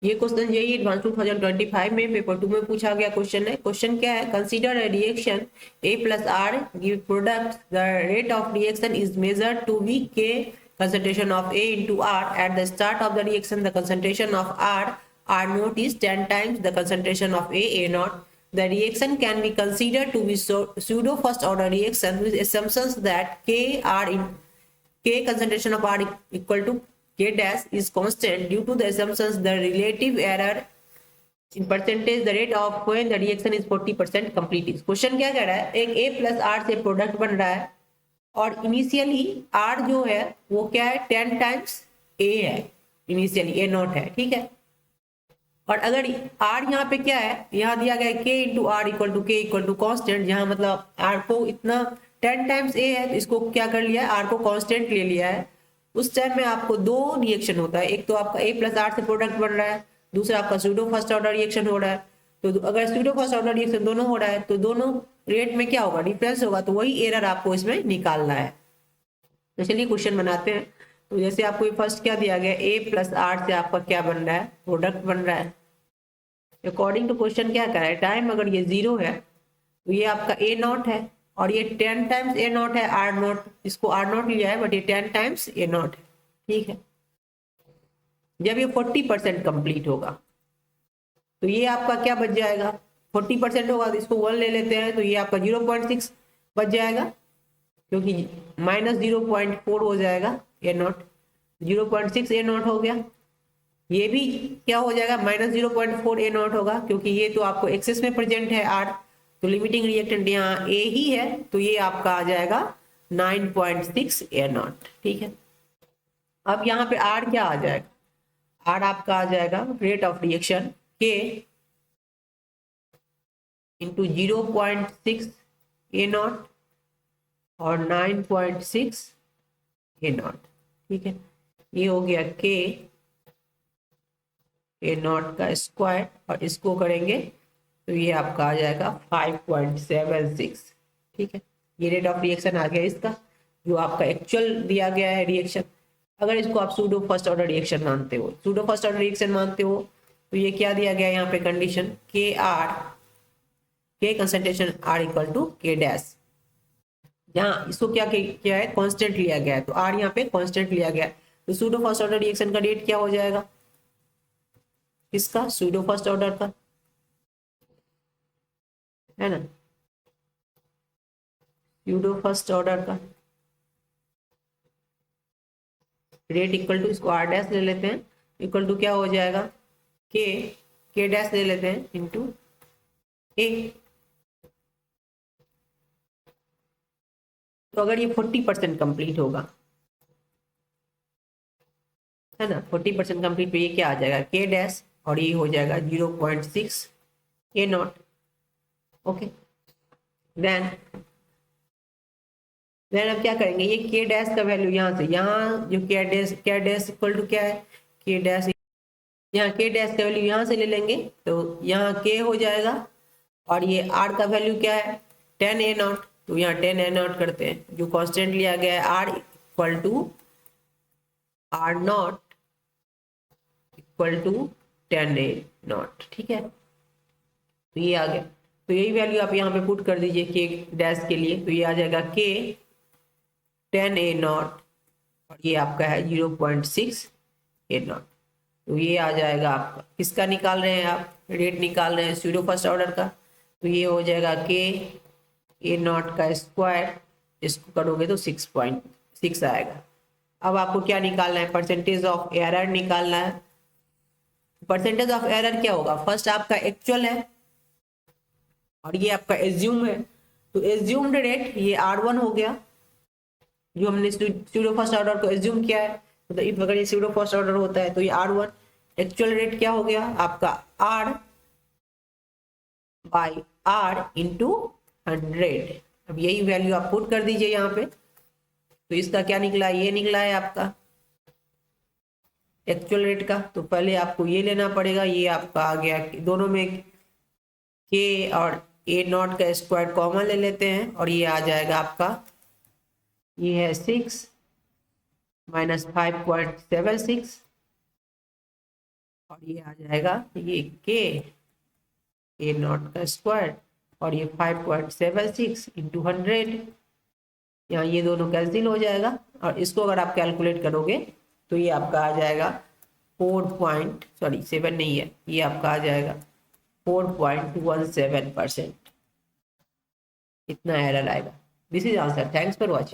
ये क्वेश्चन यही एडवांस 2025 में पेपर 2 में पूछा गया क्वेश्चन है। क्वेश्चन क्या है, consider a reaction A plus R give product, the rate of reaction is measured to be K concentration of A into R. At the start of the reaction, the concentration of R naught is 10 times the concentration of A naught. The reaction can be considered to be pseudo first order reaction with assumptions that K concentration of R equal to K dash is constant due to the assumptions the relative error in percentage the rate of when the reaction is 40% complete is। Question क्या कह रहा है, एक A plus R से product बन रहा है और इनिशियली R जो है वो क्या है 10 टाइम्स A है, इनिशियली A नॉट है, ठीक है। और अगर R यहाँ पे क्या है, यहाँ दिया गया K into R equal to K equal to constant, जहां मतलब R को इतना 10 टाइम्स A है तो इसको क्या कर लिया है, R को कांस्टेंट ले लिया है। उस टाइम में आपको दो रिएक्शन होता है, एक तो आपका A प्लस R से प्रोडक्ट बन रहा है, दूसरा आपका सूडो फर्स्ट ऑर्डर रिएक्शन हो रहा है। तो अगर सूडो फर्स्ट ऑर्डर रिएक्शन दोनों हो रहा है तो दोनों रेट में क्या होगा, डिफरेंस होगा, तो वही एरर आपको इसमें निकालना है। तो चलिए क्वेश्चन बनाते हैं। तो जैसे आपको फर्स्ट क्या दिया गया, A प्लस R से आपका क्या बन रहा है, प्रोडक्ट बन रहा है। अकॉर्डिंग टू क्वेश्चन क्या कर रहा है, टाइम अगर ये 0 है तो ये आपका A नॉट है और ये 10 टाइम्स A नॉट है, R नॉट, इसको R नॉट लिया है बट ये 10 टाइम्स A नॉट है, ठीक है। जब ये 40% कंप्लीट होगा तो ये आपका क्या बच जाएगा, 40% होगा तो इसको 1 ले लेते हैं, तो ये आपका 0.6 बच जाएगा क्योंकि माइनस 0.4 हो जाएगा A नॉट, 0.6 A नॉट हो गया। ये भी क्या हो जाएगा, माइनस 0.4 A नॉट होगा क्योंकि ये तो आपको एक्सेस में प्रेजेंट है R, तो लिमिटिंग रिएक्टेंट यहाँ A ही है, तो ये आपका आ जाएगा 9.6 A नॉट, ठीक है। अब यहाँ पे R क्या आ जाएगा, R आपका आ जाएगा rate of reaction K into 0.6 A not और 9.6 A नॉट, ठीक है। ये हो गया K A नॉट का स्क्वायर और इसको करेंगे तो ये आपका आ जाएगा 5.76, ठीक है। ये रेट ऑफ रिएक्शन आ गया इसका, जो आपका एक्चुअल दिया गया है रिएक्शन। अगर इसको आप सूडो फर्स्ट ऑर्डर रिएक्शन मानते हो, सूडो फर्स्ट ऑर्डर रिएक्शन मानते हो तो ये क्या दिया गया है यहाँ पे कंडीशन, के कंसंट्रेशन R इक्वल टू के डैश, जहाँ इसको क्या है कांस्टेंट लिया गया है, तो R यहाँ पे कांस्टेंट लिया गया है। तो सूडो फर्स्ट ऑर्डर रिएक्शन का रेट क्या हो जाएगा, इसका सूडो फर्स्ट ऑर्डर का, है ना, सूडो फर्स्ट ऑर्डर का रेट इक्वल टू, इसको R डैश ले लेते हैं, इक्वल टू क्या हो जाएगा, के डैश ले लेते हैं इंटू A। तो अगर ये 40% कंप्लीट होगा, है ना, 40% कंप्लीट पे ये क्या आ जाएगा के डैश और ये हो जाएगा 0.6 A नॉट, ओके। देन अब क्या करेंगे, ये के डैश का वैल्यू यहाँ से यहाँ जो के डैश इक्वल टू क्या है, के डैश, यहाँ के डैश का वैल्यू यहाँ से ले लेंगे तो यहाँ के हो जाएगा और ये R का वैल्यू क्या है 10 A नॉट, तो यहाँ 10 A नॉट करते हैं, जो कांस्टेंट लिया गया है R equal to R naught equal to 10 A naught, ठीक है। तो ये आ गया, तो यही वैल्यू आप यहाँ पे पुट कर दीजिए के डैश के लिए, तो ये आ जाएगा के 10 A नॉट और ये आपका है 0.6 A नॉट। तो ये आ जाएगा आपका, किसका निकाल रहे हैं आप, रेट निकाल रहे हैं सूडो फर्स्ट ऑर्डर का, तो ये हो जाएगा के A नॉट का स्क्वायर, इसको करोगे तो 6.6 आएगा। अब आपको क्या निकालना है, परसेंटेज ऑफ एरर निकालना है। परसेंटेज ऑफ एरर क्या होगा, फर्स्ट आपका एक्चुअल है और ये आपका एज्यूम है, तो एज्यूम्ड रेट ये R1 हो गया, जो हमने सूडो फर्स्ट ऑर्डर को एज्यूम किया है, मतलब अगर ये सूडो फर्स्ट ऑर्डर होता है तो ये R1, एक्चुअल रेट क्या हो गया आपका R बाई R इंटू 100। अब यही वैल्यू आप पुट कर दीजिए यहाँ पे, तो इसका क्या निकला, ये निकला है आपका एक्चुअल रेट का। तो पहले आपको ये लेना पड़ेगा, ये आपका आ गया, दोनों में के और A नॉट का स्क्वायर कॉमन ले लेते हैं और ये आ जाएगा आपका, ये है 6 माइनस 5.76 और ये आ जाएगा ये के नॉट का स्क्वायर और ये 5.76 इंटू 100। यहाँ ये दोनों कैंसिल हो जाएगा और इसको अगर आप कैलकुलेट करोगे तो ये आपका आ जाएगा 7 नहीं है, ये आपका आ जाएगा 4.17%। इतना एरर आएगा। This is answer. Thanks for watching.